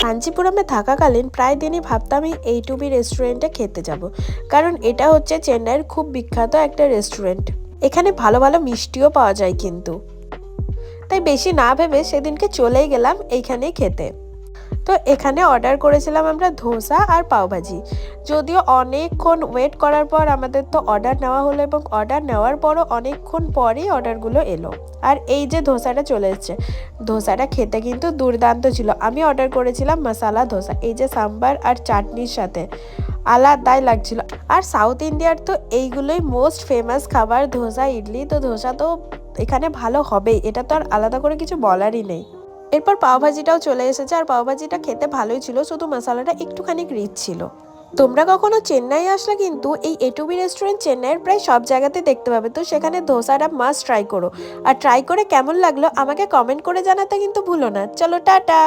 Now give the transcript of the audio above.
কাঞ্চিপুরমে থাকাকালীন প্রায় দিনই ভাবতাম এই টু বি রেস্টুরেন্টে খেতে যাব, কারণ এটা হচ্ছে চেন্নাইয়ের খুব বিখ্যাত একটা রেস্টুরেন্ট। এখানে ভালো ভালো মিষ্টিও পাওয়া যায় কিন্তু। তাই বেশি না ভেবে সেদিনকে চলেই গেলাম এইখানেই খেতে। তো এখানে অর্ডার করেছিলাম আমরা ধোসা আর পাওভাজি। যদিও অনেকক্ষণ ওয়েট করার পর আমাদের তো অর্ডার নেওয়া হলো, এবং অর্ডার নেওয়ার পরও অনেকক্ষণ পরেই অর্ডারগুলো এলো। আর এই যে ধোসাটা চলে এসছে, ধোসাটা খেতে কিন্তু দুর্দান্ত ছিল। আমি অর্ডার করেছিলাম মশালা ধোসা, এই যে সাম্বার আর চাটনির সাথে আলাদাই লাগছিল। আর সাউথ ইন্ডিয়ার তো এইগুলোই মোস্ট ফেমাস খাবার, ধোসা ইডলি। তো ধোসা তো এখানে ভালো হবেই, এটা তো আর আলাদা করে কিছু বলারই নেই। এরপর পাওভাজিটাও চলে এসেছে, আর পাওভাজিটা খেতে ভালোই ছিল, শুধু মশলাটা একটুখানি রিচ ছিল। তোমরা কখনো চেন্নাই আসলে কিন্তু এই এটুবি রেস্টুরেন্ট চেন্নাইয়ের প্রায় সব জায়গাতে দেখতে পাবে। তো সেখানে ধোসাটা মাস্ট ট্রাই করো, আর ট্রাই করে কেমন লাগলো আমাকে কমেন্ট করে জানাতে কিন্তু ভুলো না। চলো টাটা।